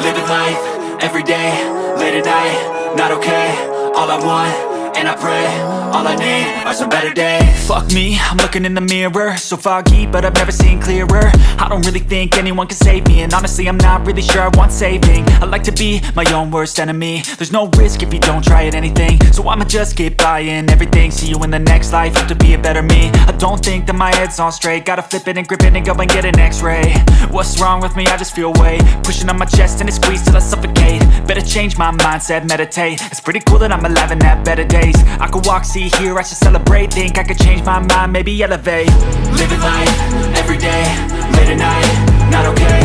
Living life, everyday, late at night, not okay. All I want, and I pray, all I need are some better days. Fuck me, I'm looking in the mirror, so foggy, but I've never seen clearer. I don't really think anyone can save me, and honestly I'm not really sure I want saving. I like to be my own worst enemy. There's no risk if you don't try at anything, so I'ma just keep buying everything. See you in the next life, hope to be a better me. I don't think that my head's on straight, gotta flip it and grip it and go and get an x-ray. What's wrong with me? I just feel weight pushing on my chest and it squeezes till I suffocate. Better change my mindset, meditate. It's pretty cool that I'm alive and have better days. I could walk, see, hear, I should celebrate. Think I could change my mind, maybe elevate. Living life, everyday, late at night, not okay.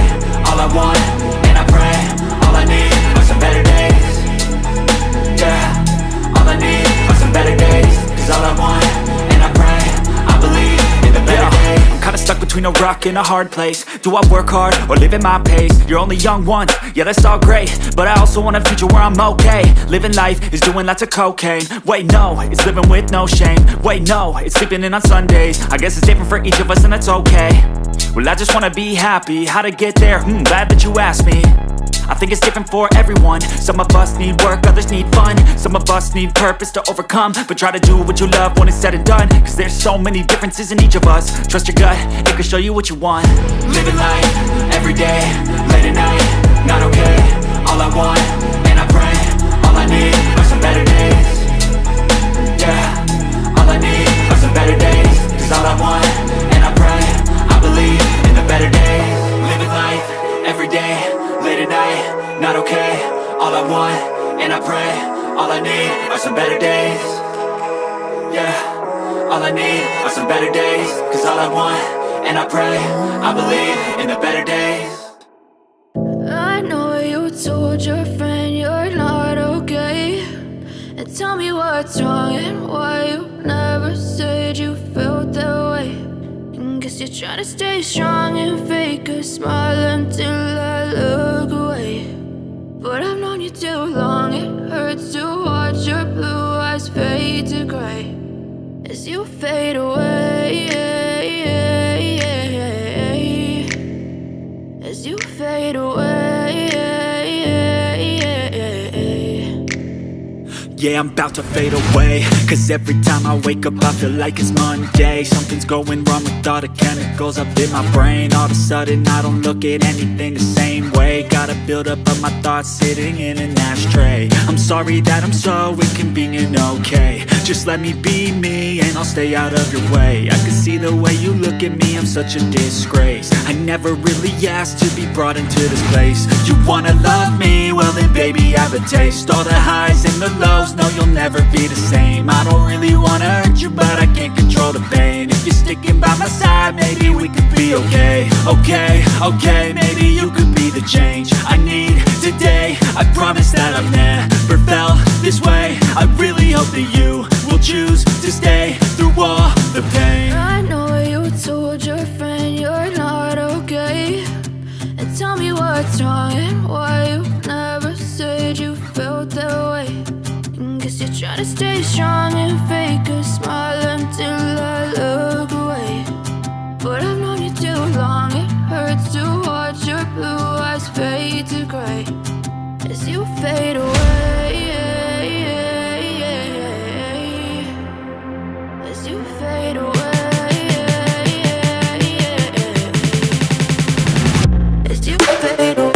All I want, and I pray, all I need are some better days. Yeah, all I need are some better days. Cause all I want, and I pray, I believe in the better days. I'm kinda stuck between a rock and a hard place. Do I work hard or live at my pace? You're only young once, yeah that's all great, but I also want a future where I'm okay. Living life is doing lots of cocaine. Wait no, it's living with no shame. Wait no, it's sleeping in on Sundays. I guess it's different for each of us and that's okay. Well I just wanna be happy, how to get there? Glad that you asked me. I think it's different for everyone. Some of us need work, others need fun. Some of us need purpose to overcome. But try to do what you love when it's said and done. Cause there's so many differences in each of us. Trust your gut, it can show you what you want. Living life, everyday, late at night, not okay. All I want, and I pray, all I need are some better days. Yeah, all I need are some better days. Cause all I want, and I pray, I believe in the better days. Living life, everyday, late at night, not okay. All I want, and I pray, all I need are some better days. Yeah, all I need are some better days. Cause all I want, and I pray, I believe in the better days. I know you told your friend you're not okay, and tell me what's wrong and why you never said you felt that way. And guess you're trying to stay strong and fake a smile until I look away. But I've known you too long, it hurts to watch your blue eyes fade to gray as you fade away, as you fade away. Yeah, I'm about to fade away. Cause every time I wake up I feel like it's Monday. Something's going wrong with all the chemicals up in my brain. All of a sudden I don't look at anything the same way. Gotta build up of my thoughts sitting in an ashtray. I'm sorry that I'm so inconvenient, okay. Just let me be me and I'll stay out of your way. I can see the way you look at me, I'm such a disgrace. I never really asked to be brought into this place. You wanna love me? Well then baby have a taste. All the highs and the lows, no you'll never be the same. I don't really wanna hurt you but I can't control the pain. If you're sticking by my side maybe we could be okay. Okay, maybe you could be the change I need today. I promise that I've never felt this way. I really hope that you will choose to stay through all the pain. I know you told your friend you're not okay, and tell me what's wrong and why you never said you felt that way. And guess you're trying to stay strong and fake a smile until I look away. But I've known you too long, it hurts to watch your blue eyes fade to gray as you fade away, as you fade away. As you fade away.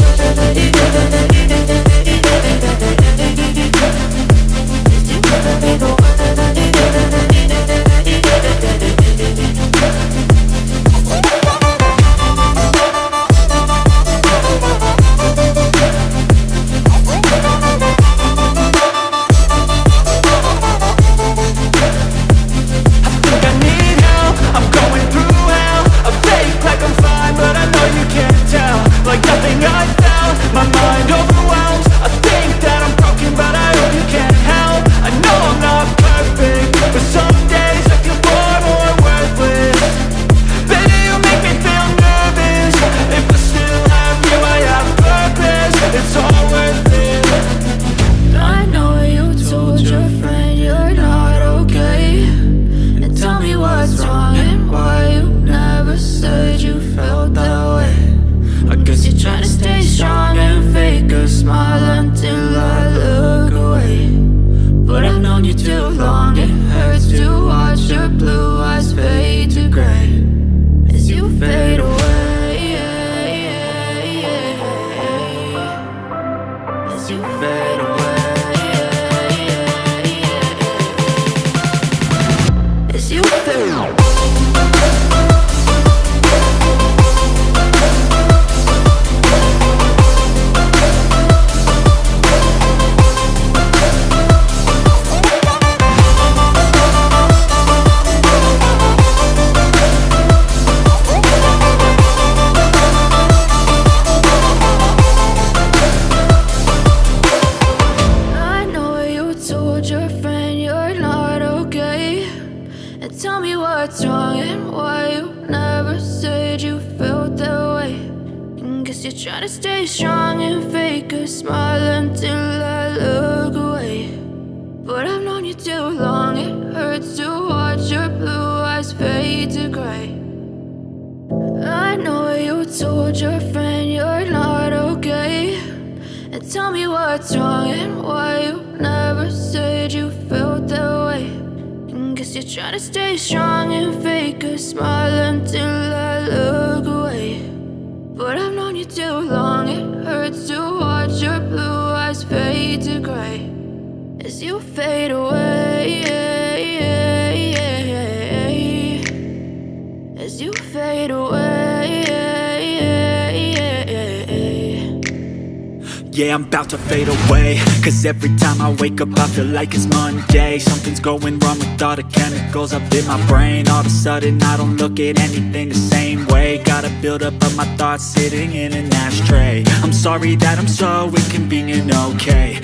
as you fade away. As you fade away. Tell me what's wrong and why you never said you felt that way. And guess you're trying to stay strong and fake a smile until I look away. But I've known you too long, it hurts to watch your blue eyes fade to gray. I know you told your friend you're not okay. And tell me what's wrong and why you never said you felt that way. Guess you're trying to stay strong and fake a smile until I look away. But I've known you too long, it hurts to watch your blue eyes fade to gray. As you fade away. As you fade away. Yeah, I'm about to fade away, cause every time I wake up I feel like it's Monday. Something's going wrong with all the chemicals up in my brain. All of a sudden I don't look at anything the same way. Got a buildup of my thoughts sitting in an ashtray. I'm sorry that I'm so inconvenient, okay.